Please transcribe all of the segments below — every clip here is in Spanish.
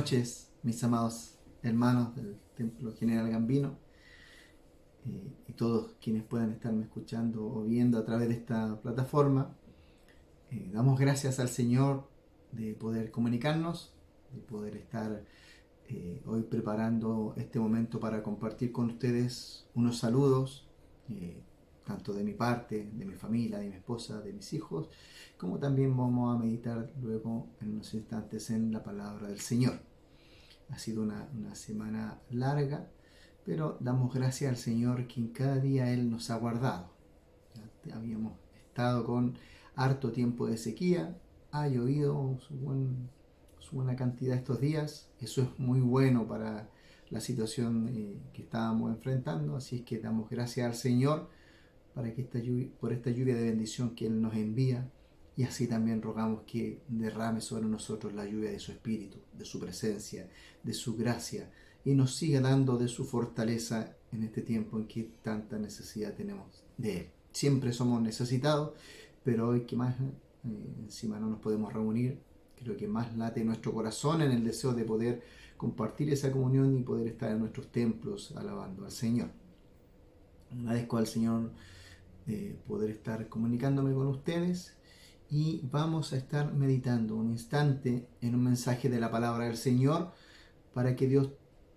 noches, mis amados hermanos del Templo General Gambino y todos quienes puedan estarme escuchando o viendo a través de esta plataforma. Damos gracias al Señor de poder comunicarnos, de poder estar hoy preparando este momento para compartir con ustedes unos saludos, tanto de mi parte, de mi familia, de mi esposa, de mis hijos, como también vamos a meditar luego en unos instantes en la palabra del Señor. Ha sido una semana larga, pero damos gracias al Señor que en cada día Él nos ha guardado. Ya habíamos estado con harto tiempo de sequía, ha llovido su buena cantidad estos días, eso es muy bueno para la situación que estábamos enfrentando, así es que damos gracias al Señor para que por esta lluvia de bendición que Él nos envía, y así también rogamos que derrame sobre nosotros la lluvia de su Espíritu, de su presencia, de su gracia, y nos siga dando de su fortaleza en este tiempo en que tanta necesidad tenemos de Él. Siempre somos necesitados, pero hoy que más encima no nos podemos reunir, creo que más late nuestro corazón en el deseo de poder compartir esa comunión y poder estar en nuestros templos alabando al Señor. Agradezco al Señor de poder estar comunicándome con ustedes y vamos a estar meditando un instante en un mensaje de la palabra del Señor para que Dios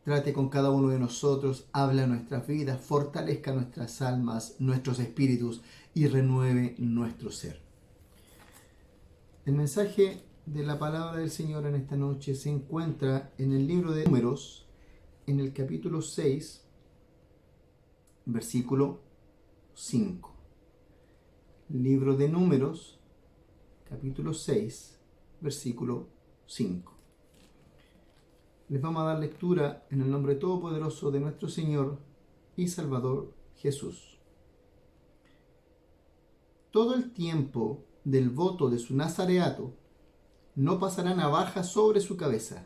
trate con cada uno de nosotros, hable a nuestras vidas, fortalezca nuestras almas, nuestros espíritus y renueve nuestro ser. El mensaje de la palabra del Señor en esta noche se encuentra en el libro de Números, en el capítulo 6, versículo 5. Libro de Números, capítulo 6, versículo 5. Les vamos a dar lectura en el nombre todopoderoso de nuestro Señor y Salvador Jesús. Todo el tiempo del voto de su nazareato no pasará navaja sobre su cabeza,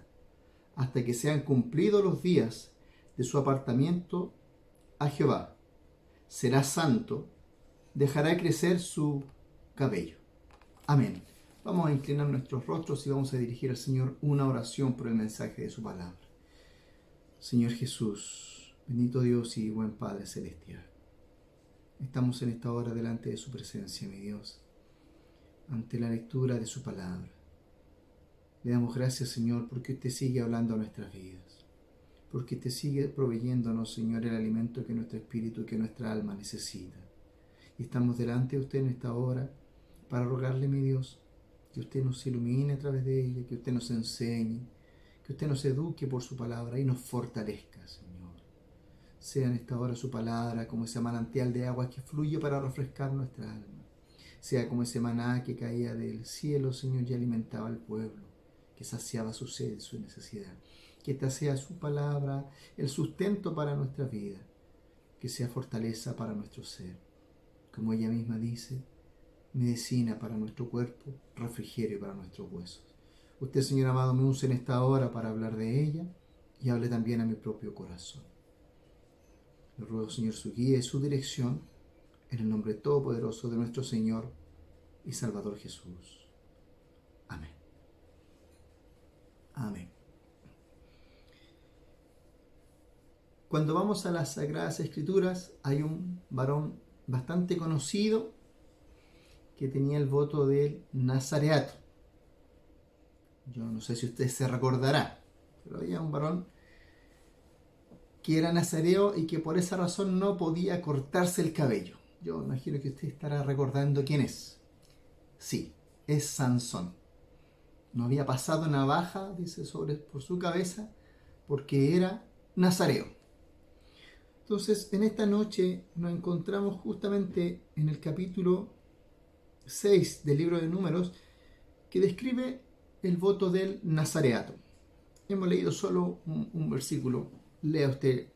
hasta que sean cumplidos los días de su apartamiento a Jehová. Será santo, dejará crecer su cabello. Amén. Vamos a inclinar nuestros rostros y vamos a dirigir al Señor una oración por el mensaje de su palabra. Señor Jesús, bendito Dios y buen Padre Celestial, estamos en esta hora delante de su presencia, mi Dios, ante la lectura de su palabra. Le damos gracias, Señor, porque usted sigue hablando a nuestras vidas, porque usted sigue proveyéndonos, Señor, el alimento que nuestro espíritu, que nuestra alma necesita. Y estamos delante de usted en esta hora para rogarle, mi Dios, que usted nos ilumine a través de ella, que usted nos enseñe, que usted nos eduque por su palabra y nos fortalezca, Señor. Sea en esta hora su palabra como ese manantial de agua que fluye para refrescar nuestra alma. Sea como ese maná que caía del cielo, Señor, y alimentaba al pueblo, que saciaba su sed y su necesidad. Que esta sea su palabra, el sustento para nuestra vida, que sea fortaleza para nuestro ser. Como ella misma dice, medicina para nuestro cuerpo, refrigerio para nuestros huesos. Usted, Señor amado, me use en esta hora para hablar de ella y hable también a mi propio corazón. Le ruego, Señor, su guía y su dirección en el nombre todopoderoso de nuestro Señor y Salvador Jesús. Amén. Amén. Cuando vamos a las Sagradas Escrituras, hay un varón bastante conocido que tenía el voto del nazareato. Yo no sé si usted se recordará, pero había un varón que era nazareo y que por esa razón no podía cortarse el cabello. Yo imagino que usted estará recordando quién es. Sí, es Sansón. No había pasado navaja, dice, por su cabeza, porque era nazareo. Entonces, en esta noche nos encontramos justamente en el capítulo 6 del libro de Números, que describe el voto del nazareato. Hemos leído solo un versículo. Lea usted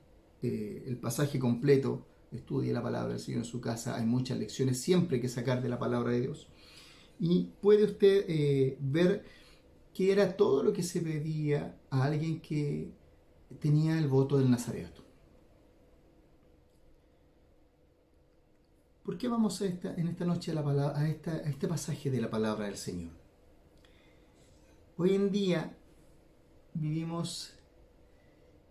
el pasaje completo, estudie la palabra del Señor en su casa. Hay muchas lecciones siempre que sacar de la palabra de Dios. Y puede usted ver que era todo lo que se pedía a alguien que tenía el voto del nazareato. ¿Por qué vamos en esta noche a este pasaje de la palabra del Señor? Hoy en día vivimos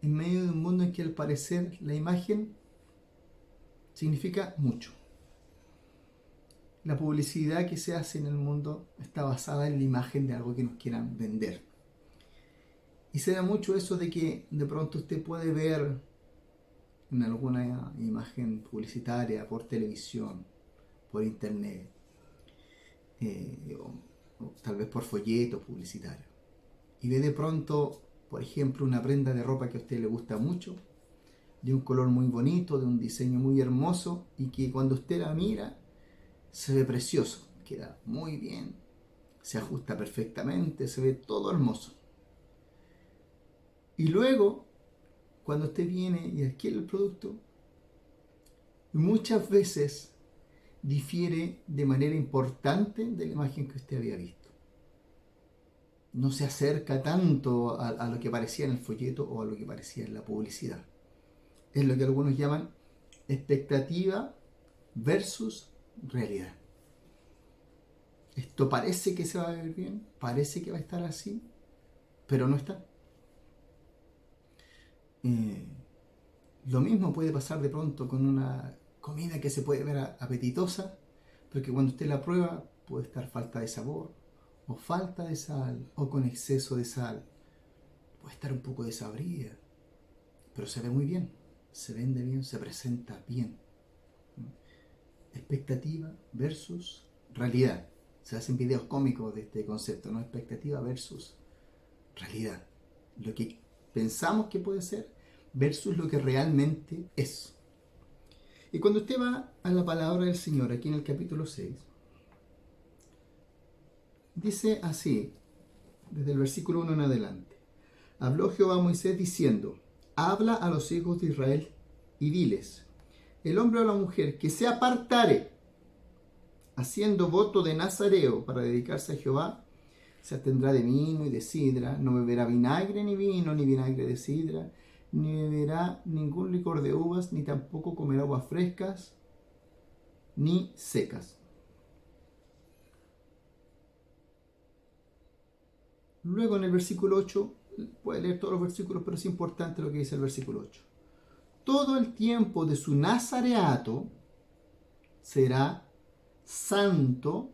en medio de un mundo en que al parecer la imagen significa mucho. La publicidad que se hace en el mundo está basada en la imagen de algo que nos quieran vender. Y se da mucho eso de que de pronto usted puede ver en alguna imagen publicitaria por televisión, por internet, o tal vez por folletos publicitarios. Y ve de pronto, por ejemplo, una prenda de ropa que a usted le gusta mucho, de un color muy bonito, de un diseño muy hermoso, y que cuando usted la mira, se ve precioso, queda muy bien, se ajusta perfectamente, se ve todo hermoso. Y luego, cuando usted viene y adquiere el producto, muchas veces difiere de manera importante de la imagen que usted había visto. No se acerca tanto a lo que parecía en el folleto o a lo que parecía en la publicidad. Es lo que algunos llaman expectativa versus realidad. Esto parece que se va a ver bien, parece que va a estar así, pero no está. Lo mismo puede pasar de pronto con una comida que se puede ver apetitosa, pero que cuando usted la prueba puede estar falta de sabor, o falta de sal, o con exceso de sal. Puede estar un poco desabrida, pero se ve muy bien, se vende bien, se presenta bien. Expectativa versus realidad. Se hacen videos cómicos de este concepto, ¿no? Expectativa versus realidad. Lo que pensamos que puede ser versus lo que realmente es. Y cuando usted va a la palabra del Señor, aquí en el capítulo 6, dice así, desde el versículo 1 en adelante. Habló Jehová a Moisés diciendo, habla a los hijos de Israel y diles, el hombre o la mujer que se apartare, haciendo voto de nazareo para dedicarse a Jehová, se abstendrá de vino y de sidra, no beberá vinagre ni vino, ni vinagre de sidra, ni beberá ningún licor de uvas, ni tampoco comerá aguas frescas, ni secas. Luego en el versículo 8, puede leer todos los versículos, pero es importante lo que dice el versículo 8. Todo el tiempo de su nazareato será santo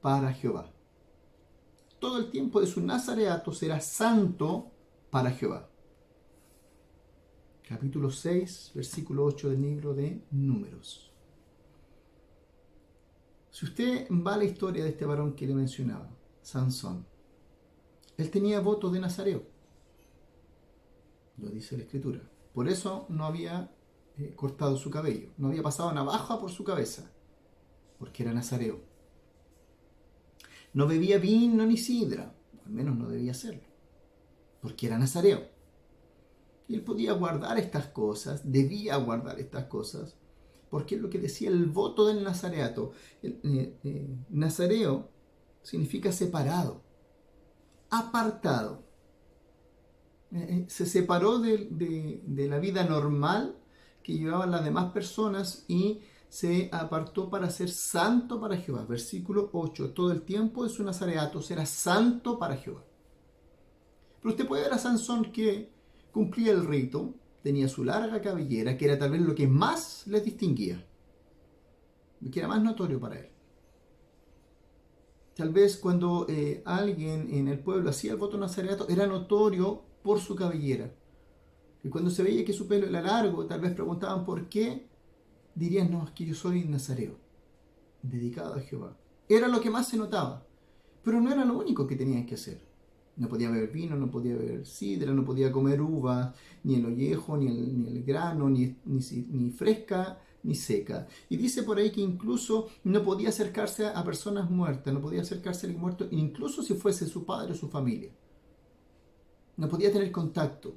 para Jehová. Todo el tiempo de su nazareato será santo para Jehová. Capítulo 6, versículo 8 del libro de Números. Si usted va a la historia de este varón que le mencionaba, Sansón, él tenía voto de nazareo. Lo dice la Escritura. Por eso no había cortado su cabello, no había pasado navaja por su cabeza, porque era nazareo. No bebía vino ni sidra, al menos no debía hacerlo, porque era nazareo. Y él podía guardar estas cosas, debía guardar estas cosas, porque es lo que decía el voto del nazareato. Nazareo significa separado, apartado. Se separó de la vida normal que llevaban las demás personas y se apartó para ser santo para Jehová. Versículo 8. Todo el tiempo de su nazareato será santo para Jehová. Pero usted puede ver a Sansón que cumplía el rito, tenía su larga cabellera, que era tal vez lo que más les distinguía, lo que era más notorio para él. Tal vez cuando alguien en el pueblo hacía el voto nazareato, era notorio por su cabellera. Y cuando se veía que su pelo era largo, tal vez preguntaban por qué, dirían, no, es que yo soy nazareo, dedicado a Jehová. Era lo que más se notaba, pero no era lo único que tenían que hacer. No podía beber vino, no podía beber sidra, no podía comer uvas, ni el ollejo, ni el grano, ni fresca, ni seca. Y dice por ahí que incluso no podía acercarse a personas muertas, no podía acercarse al muerto, incluso si fuese su padre o su familia. No podía tener contacto.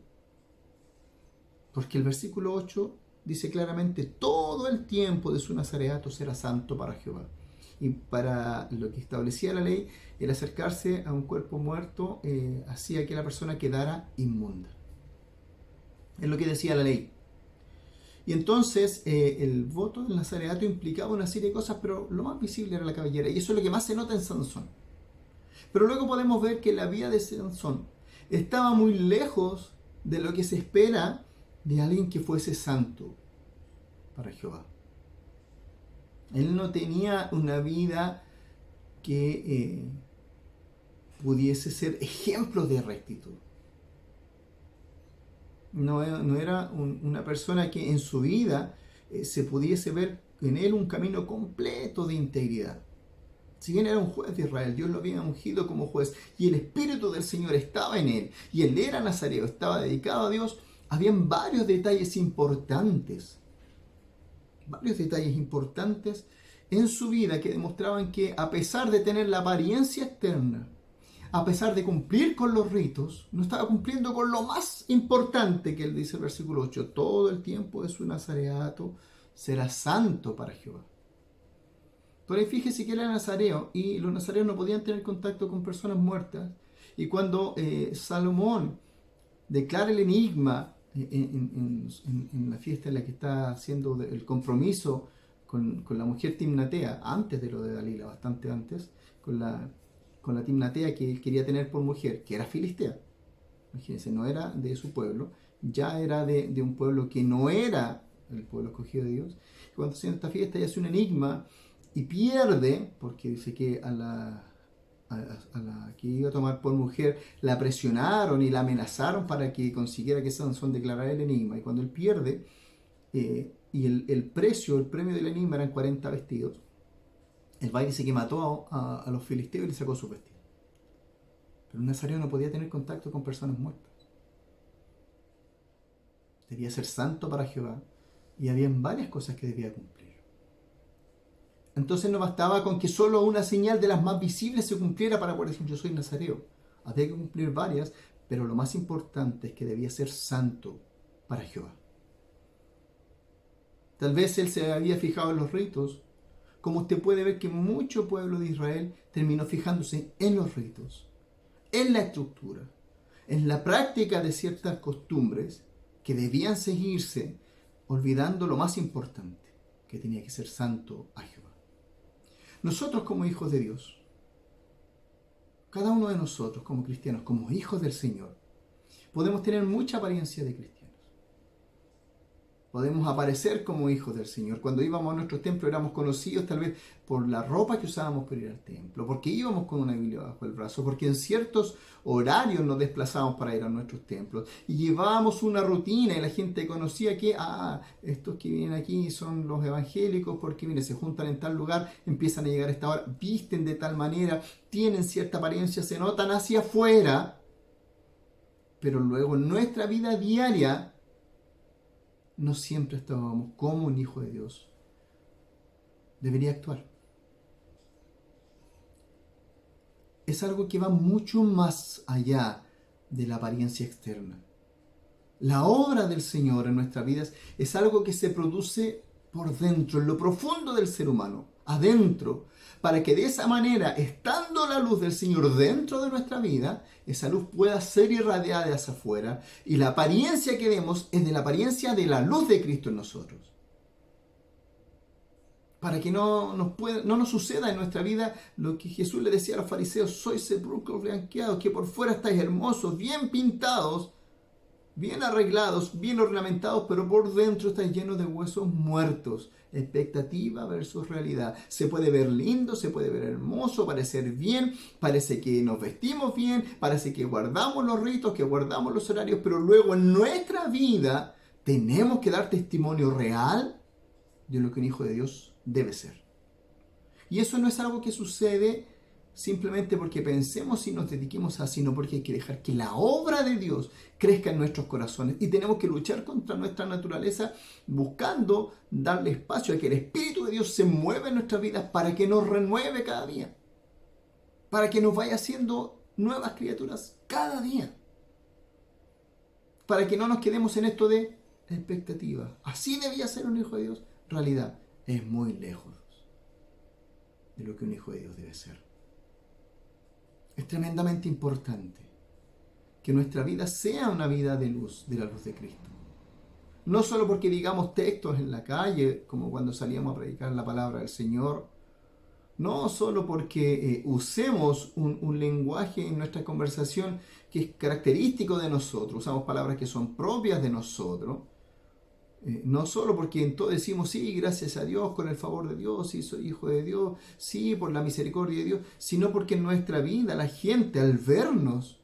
Porque el versículo 8 dice claramente, todo el tiempo de su nazareato será santo para Jehová. Y para lo que establecía la ley, el acercarse a un cuerpo muerto hacía que la persona quedara inmunda. Es lo que decía la ley. Y entonces el voto del nazareato implicaba una serie de cosas, pero lo más visible era la cabellera. Y eso es lo que más se nota en Sansón. Pero luego podemos ver que la vida de Sansón estaba muy lejos de lo que se espera de alguien que fuese santo para Jehová. Él no tenía una vida que pudiese ser ejemplo de rectitud. No era una persona que en su vida se pudiese ver en él un camino completo de integridad. Si bien era un juez de Israel, Dios lo había ungido como juez y el Espíritu del Señor estaba en él y él era nazareo, estaba dedicado a Dios, habían varios detalles importantes en su vida que demostraban que, a pesar de tener la apariencia externa, a pesar de cumplir con los ritos, no estaba cumpliendo con lo más importante que él dice el versículo 8: todo el tiempo de su nazareato será santo para Jehová. Pero ahí fíjese que era nazareo y los nazareos no podían tener contacto con personas muertas. Y cuando Salomón declara el enigma en la fiesta en la que está haciendo el compromiso con la mujer Timnatea, antes de lo de Dalila, bastante antes, con la Timnatea que él quería tener por mujer, que era filistea. Imagínense, no era de su pueblo, ya era de un pueblo que no era el pueblo escogido de Dios. Y cuando hace esta fiesta y hace un enigma y pierde, porque dice que a la que iba a tomar por mujer la presionaron y la amenazaron para que consiguiera que Sansón declarara el enigma. Y cuando él pierde, y el premio del enigma eran 40 vestidos, el va y dice que mató a los filisteos y le sacó sus vestidos. Pero un nazareo no podía tener contacto con personas muertas. Debía ser santo para Jehová y habían varias cosas que debía cumplir. Entonces no bastaba con que solo una señal de las más visibles se cumpliera para poder decir: yo soy nazareo. Había que cumplir varias, pero lo más importante es que debía ser santo para Jehová. Tal vez él se había fijado en los ritos, como usted puede ver que mucho pueblo de Israel terminó fijándose en los ritos, en la estructura, en la práctica de ciertas costumbres que debían seguirse, olvidando lo más importante, que tenía que ser santo a Jehová. Nosotros, como hijos de Dios, cada uno de nosotros como cristianos, como hijos del Señor, podemos tener mucha apariencia de cristianos. Podemos aparecer como hijos del Señor. Cuando íbamos a nuestro templo éramos conocidos tal vez por la ropa que usábamos para ir al templo, porque íbamos con una Biblia bajo el brazo, porque en ciertos horarios nos desplazábamos para ir a nuestros templos y llevábamos una rutina y la gente conocía que estos que vienen aquí son los evangélicos porque mire, se juntan en tal lugar, empiezan a llegar a esta hora, visten de tal manera, tienen cierta apariencia, se notan hacia afuera, pero luego en nuestra vida diaria no siempre estábamos como un hijo de Dios debería actuar. Es algo que va mucho más allá de la apariencia externa. La obra del Señor en nuestras vidas es algo que se produce por dentro, en lo profundo del ser humano, adentro, para que de esa manera, estando la luz del Señor dentro de nuestra vida, esa luz pueda ser irradiada hacia afuera y la apariencia que vemos es de la apariencia de la luz de Cristo en nosotros. Para que no nos suceda en nuestra vida lo que Jesús le decía a los fariseos: sois sepulcros blanqueados, que por fuera estáis hermosos, bien pintados, bien arreglados, bien ornamentados, pero por dentro estáis llenos de huesos muertos. Expectativa versus realidad. Se puede ver lindo, se puede ver hermoso, parecer bien, parece que nos vestimos bien, parece que guardamos los ritos, que guardamos los horarios, pero luego en nuestra vida tenemos que dar testimonio real de lo que un hijo de Dios debe ser. Y eso no es algo que sucede simplemente porque pensemos y nos dediquemos a, sino porque hay que dejar que la obra de Dios crezca en nuestros corazones y tenemos que luchar contra nuestra naturaleza buscando darle espacio a que el Espíritu de Dios se mueva en nuestras vidas para que nos renueve cada día, para que nos vaya haciendo nuevas criaturas cada día, para que no nos quedemos en esto de expectativa. Así debía ser un hijo de Dios. En realidad es muy lejos de lo que un hijo de Dios debe ser. Es tremendamente importante que nuestra vida sea una vida de luz, de la luz de Cristo. No solo porque digamos textos en la calle, como cuando salíamos a predicar la palabra del Señor, no solo porque usemos un lenguaje en nuestra conversación que es característico de nosotros, usamos palabras que son propias de nosotros, no solo porque en todo decimos sí, gracias a Dios, con el favor de Dios, sí, soy hijo de Dios, sí, por la misericordia de Dios, sino porque en nuestra vida la gente al vernos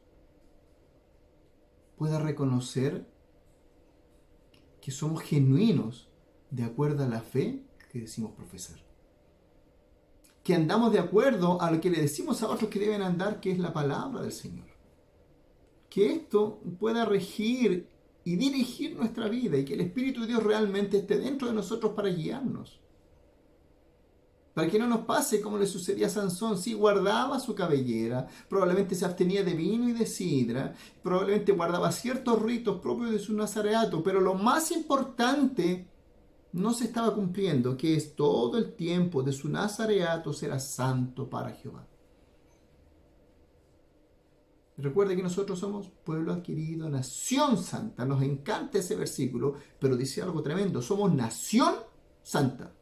pueda reconocer que somos genuinos de acuerdo a la fe que decimos profesar. Que andamos de acuerdo a lo que le decimos a otros que deben andar, que es la palabra del Señor. Que esto pueda regir y dirigir nuestra vida y que el Espíritu de Dios realmente esté dentro de nosotros para guiarnos. Para que no nos pase como le sucedía a Sansón. Sí, guardaba su cabellera, probablemente se abstenía de vino y de sidra, probablemente guardaba ciertos ritos propios de su nazareato, pero lo más importante no se estaba cumpliendo, que es todo el tiempo de su nazareato será santo para Jehová. Recuerde que nosotros somos pueblo adquirido, nación santa. Nos encanta ese versículo, pero dice algo tremendo. Somos nación santa.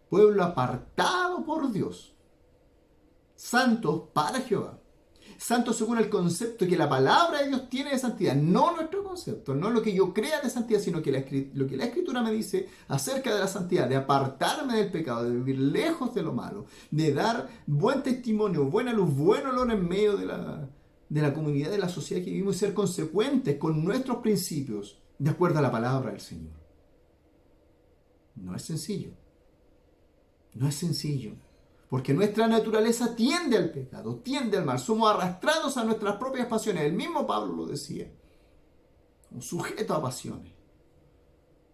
Pueblo apartado por Dios. Santos para Jehová. Santos según el concepto que la palabra de Dios tiene de santidad. No nuestro concepto, no lo que yo crea de santidad, sino que lo que la Escritura me dice acerca de la santidad, de apartarme del pecado, de vivir lejos de lo malo, de dar buen testimonio, buena luz, buen olor en medio de la comunidad, de la sociedad que vivimos y ser consecuentes con nuestros principios de acuerdo a la palabra del Señor. No es sencillo. No es sencillo. Porque nuestra naturaleza tiende al pecado, tiende al mal. Somos arrastrados a nuestras propias pasiones. El mismo Pablo lo decía. Somos sujetos a pasiones.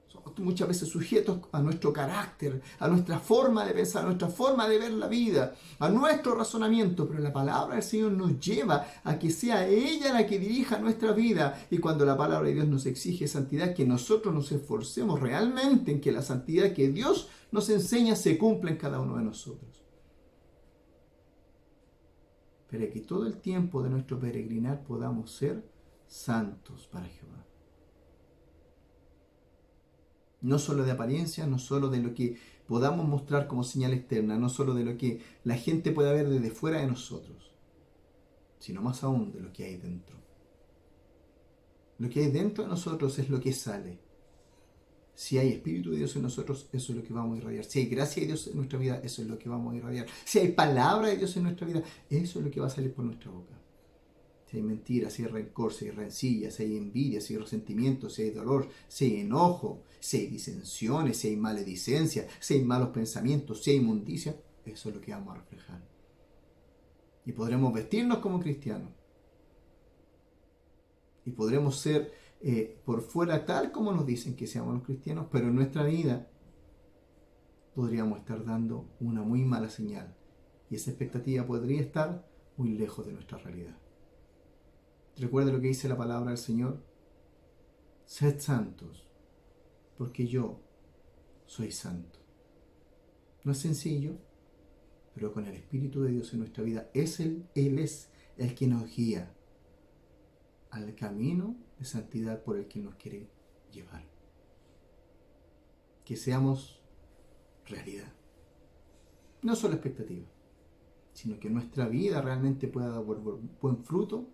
Somos muchas veces sujetos a nuestro carácter, a nuestra forma de pensar, a nuestra forma de ver la vida, a nuestro razonamiento. Pero la palabra del Señor nos lleva a que sea ella la que dirija nuestra vida. Y cuando la palabra de Dios nos exige santidad, que nosotros nos esforcemos realmente en que la santidad que Dios nos enseña se cumpla en cada uno de nosotros. Pero que todo el tiempo de nuestro peregrinar podamos ser santos para Jehová. No solo de apariencia, no solo de lo que podamos mostrar como señal externa, no solo de lo que la gente pueda ver desde fuera de nosotros, sino más aún de lo que hay dentro. Lo que hay dentro de nosotros es lo que sale. Si hay Espíritu de Dios en nosotros, eso es lo que vamos a irradiar. Si hay gracia de Dios en nuestra vida, eso es lo que vamos a irradiar. Si hay palabra de Dios en nuestra vida, eso es lo que va a salir por nuestra boca. Si hay mentira, si hay rencor, si hay rencilla, si hay envidia, si hay resentimiento, si hay dolor, si hay enojo, si hay disensiones, si hay maledicencia, si hay malos pensamientos, si hay inmundicia, eso es lo que vamos a reflejar. Y podremos vestirnos como cristianos. Y podremos ser por fuera tal como nos dicen que seamos los cristianos, pero en nuestra vida podríamos estar dando una muy mala señal y esa expectativa podría estar muy lejos de nuestra realidad. Recuerda lo que dice la palabra del Señor: sed santos porque yo soy santo. No es sencillo, pero con el Espíritu de Dios en nuestra vida Él es el que nos guía al camino de santidad por el que nos quiere llevar. Que seamos realidad. No solo expectativa, sino que nuestra vida realmente pueda dar buen fruto,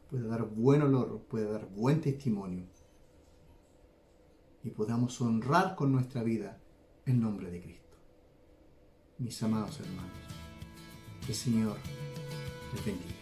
pueda dar buen olor, pueda dar buen testimonio. Y podamos honrar con nuestra vida el nombre de Cristo. Mis amados hermanos, que el Señor les bendiga.